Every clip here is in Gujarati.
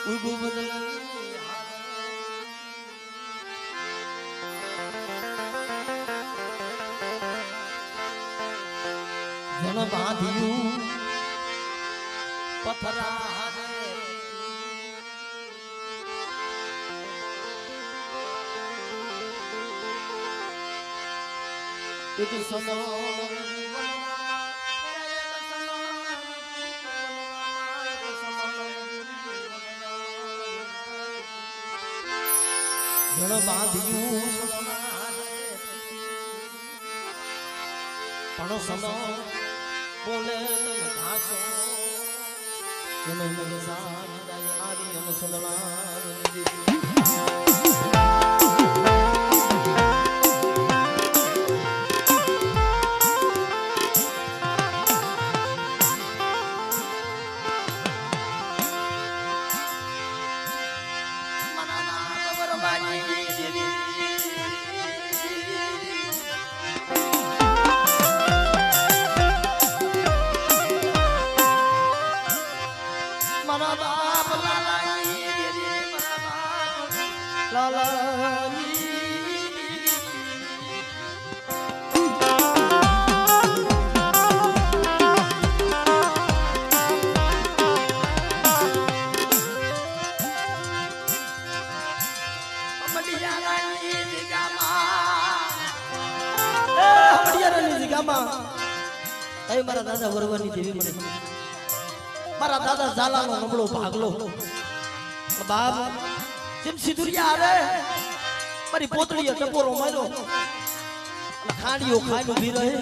ઉગુ બદલ જણ બાંધ્યું પથરા એક સનો જણ બાંધ્યું પણ સનો બોલે તમે ઘાસો મને મને સારી આરી અમ સદણા મારા દાદા વરવાની દેવી મને મારા દાદા ઝાલાનો નબળો ભાગલો બાપ જેમ સિધુરિયા આવે મારી પોતળીએ ટપોરો માર્યો અને ખાંડીઓ ખાઈ ઊભી રહે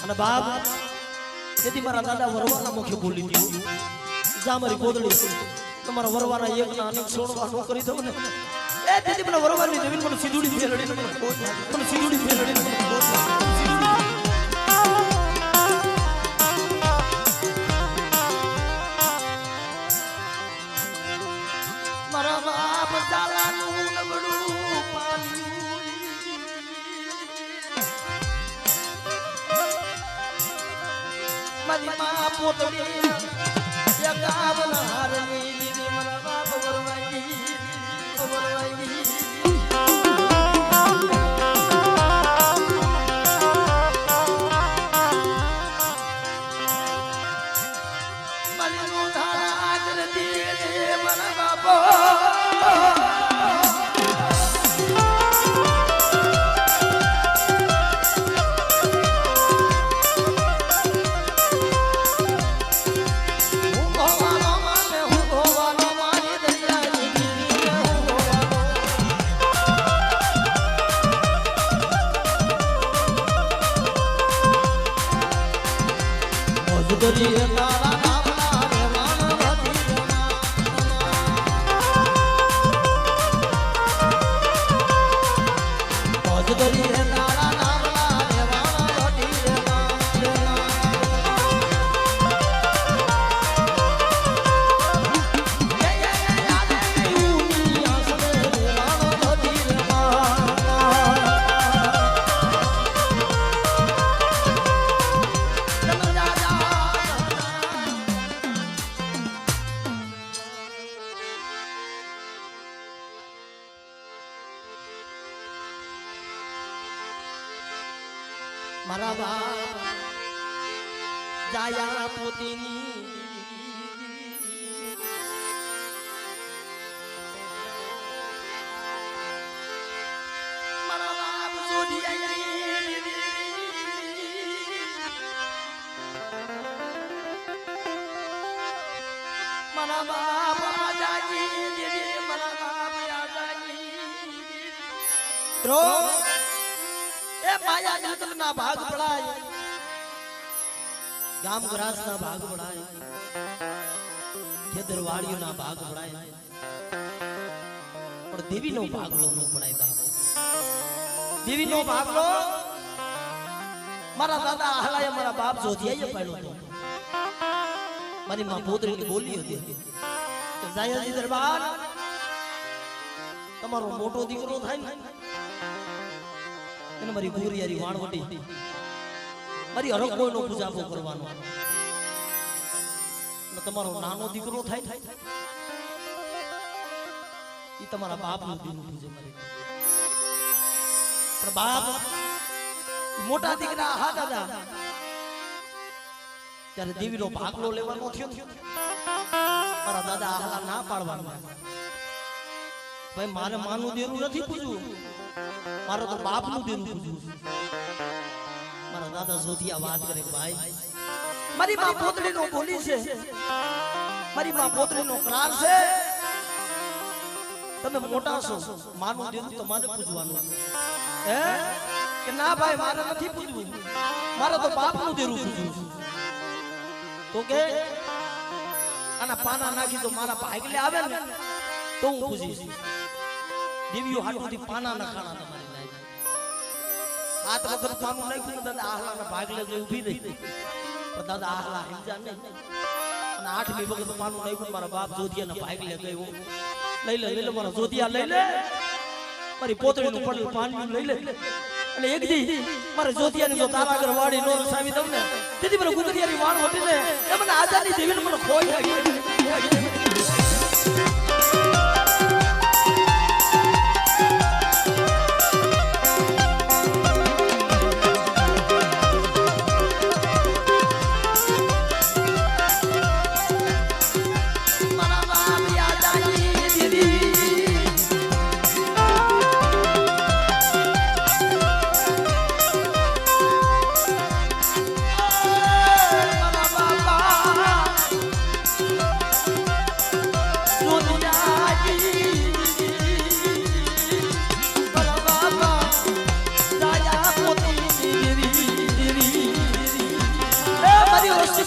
અને બાપ તેથી મારા દાદા વરવાના મુખે બોલી દીધું જા મારી પોતળી તમારા વરવાના એકના અનેક છોડવા નો કરી દો ને એ તેથી મને વરવાની દેવી મને સિધુડી ફેરડી મને સિધુડી ફેરડી મારી માં પોતળી ગાવના હારની દીદી મારા બાપ વરવાઈ મારી નો ધારા આગળ દે મારા બાપો મારા બાપ જાયા પોતીની મારા બાપ જોડી મારા બાપ જાગી મારા બાપ જાગી રો એ માયા જગત ના ભાગ પડાય ગામ ગ્રાસ ના ભાગ પડાય ખેતર વાડીઓ ના ભાગ પડાય પણ દેવી નો ભાગલો ન પડાય બાપ દેવી નો ભાગલો મારા દાદા હલાય મારા બાપ જોધિયાએ પાડ્યો તો મારી માં પોતરી બોલી હતી કે જાયાજી દરબાર તમારો મોટો દીકરો થાય ને એને મારી ગુરિયારી વાણવટી મારી હરક કોઈનો પૂજાપો કરવાનો તમારો નાનો દીકરો થાય એ તમારા બાપનું દીનું પૂજે મારી. પણ બાપ મોટા દીકરા હા દાદા ત્યારે દેવીનો ભાગલો લેવાનો થયો. મારા દાદા આહલા ના પાડવાના. ભાઈ મારે માનું દેરું નથી પૂજવું, મારે તો બાપનું દેરું પૂજવું. મારા દાદા જોધિયા વાત કરે ભાઈ મારી માં પોતડીનો બોલી છે, મારી માં પોતડીનો કરાર છે. તમે મોટા છો, માનું દેરું તમારે પૂજવાનું હે કે ના ભાઈ મારે નથી પૂજવું, મારે તો બાપનું દેરું પૂજવું. તો કે આના પાના નાખી તો મારા ભાગલે આવે ને તો હું પૂજીશ. દેવીઓ હાટુથી પાના નખાણા તમારી લાઈ. હાથ વખત પાનું નાખ્યું ને દાદા આહલાના ભાગલે જે ઊભી રહી. પણ દાદા આહલા હિંજા નહીં. અને આઠમી વખત પાનું નાખ્યું મારા બાપ જોધિયાના ભાગલે ગયો. લઈ લે મારા જોધિયા લઈ લે, મારી પોતળીનું પડેલ પાણી લઈ લે. અને એક દી મારે જોધિયાની જો તારા આગળ વાડી નો રસાવી દઉં ને તેથી મને ગુગરિયાની વાણ વટી ને એ મને આઝાદી દેવીને મને ખોઈ લાગી.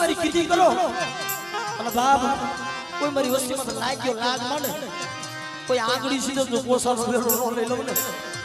મારી કીધી કરો અને બાપ કોઈ મારી વસ્તીમાં લાગ્યો લાગ મળે, કોઈ આંગળી સીધો તો પોસાનો વેરો નો લઈ લઉં ને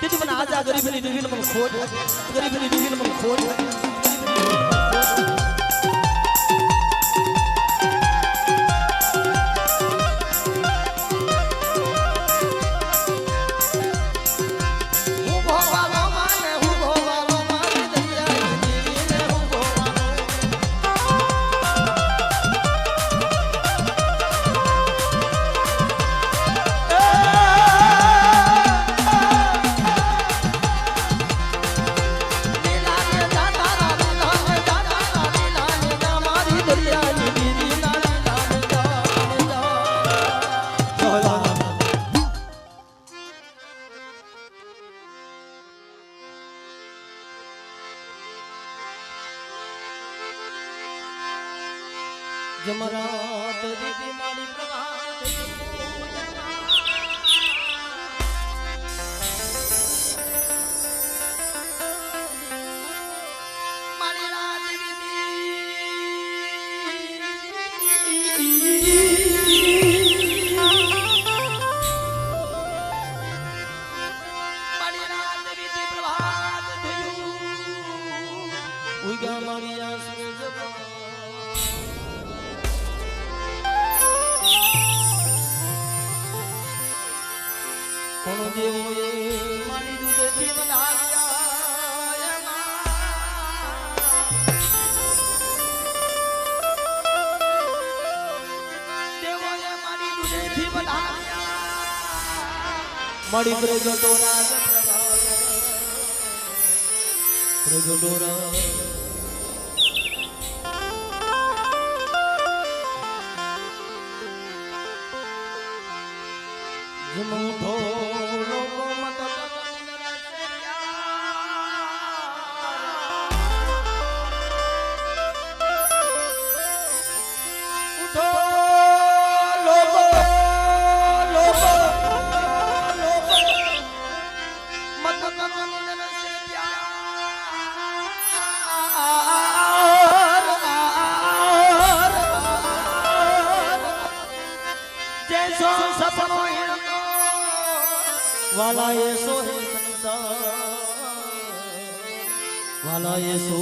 તેથી મને આજા ગરીબની દેવીને મને ખોટ, ગરીબની દેવીને મને ખોટ. જમરાત દીદી મારી પ્રભાત મારી રાત મારી રાત દીદી પ્રભાત થયું ઉગા મારી આસુ કોનો દેવોએ મારી દૂધથી વધાર્યા, દેવોએ મારી દૂધથી વધાર્યા, મારી પ્રગટોરા પ્રગટોરા જમુઠો લોકો મત ઉઠો લોકો લોકો લોકો મત જૈસો સપનો વાલા એ સો હે સંસાર, વાલા એ સો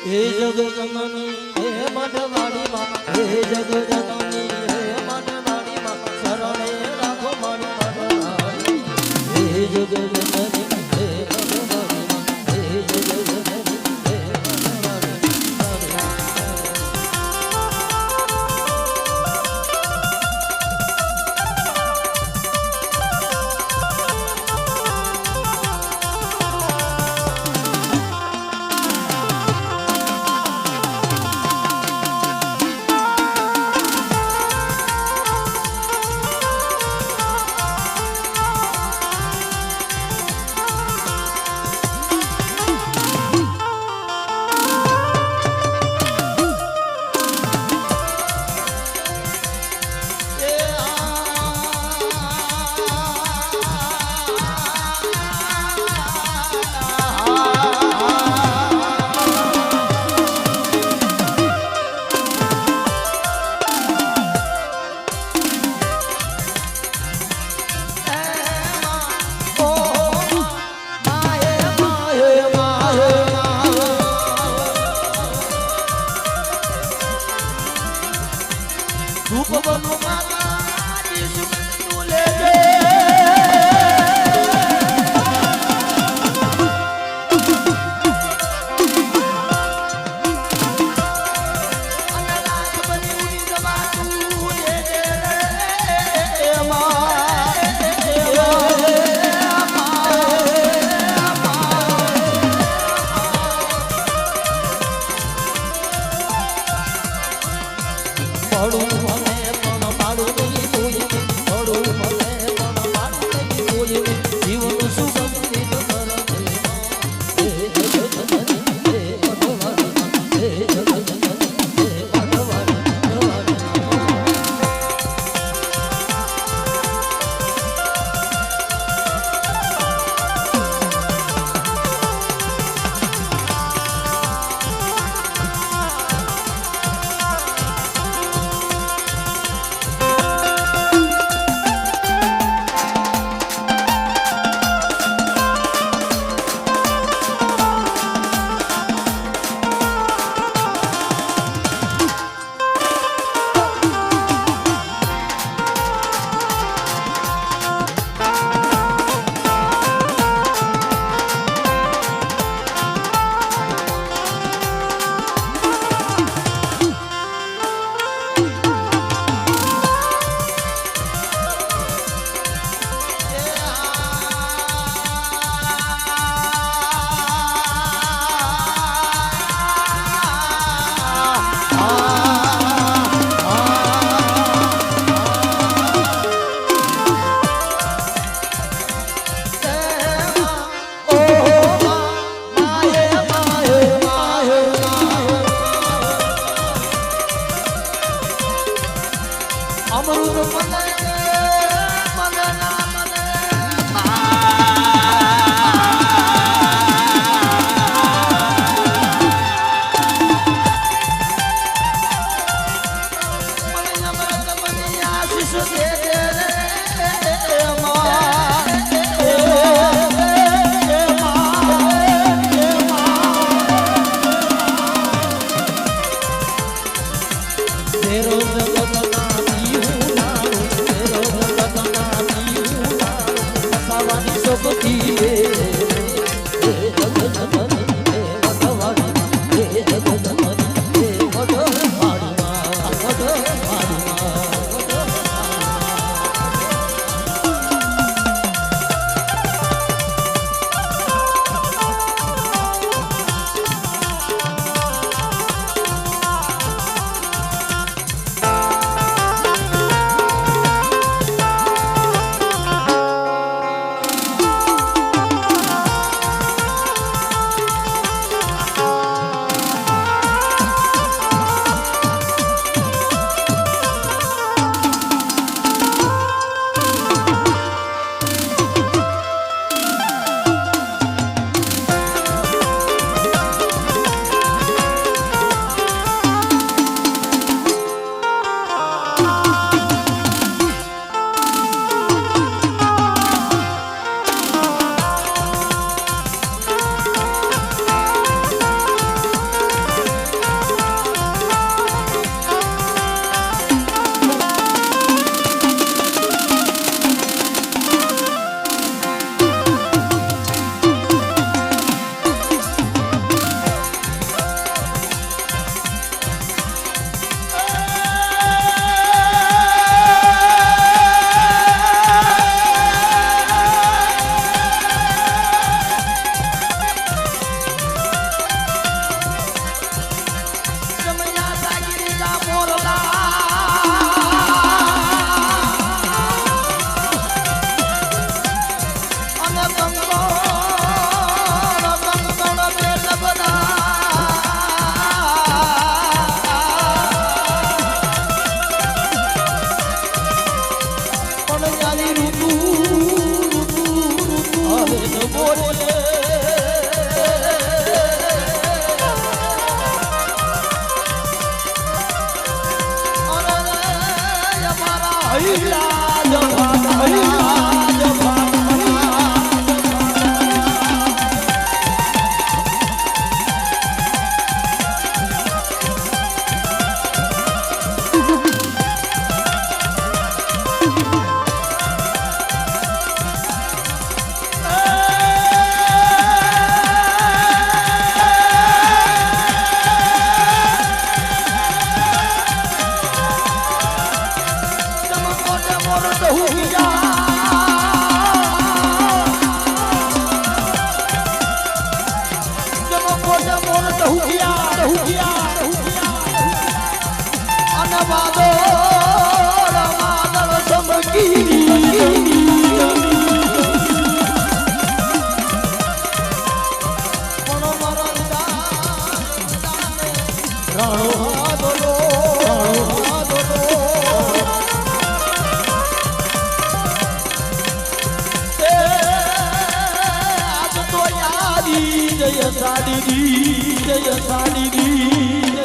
હે જગ જનની હે મઢવાડી માં, હે જગ જનની હે મઢવાડી માં, શરણે રાખો મારી મઢવાડી. હે જગ જનની હે મઢવાડી માં, હે જગ જનની હે મઢવાડી. જય સાડી દી જય સાડી દી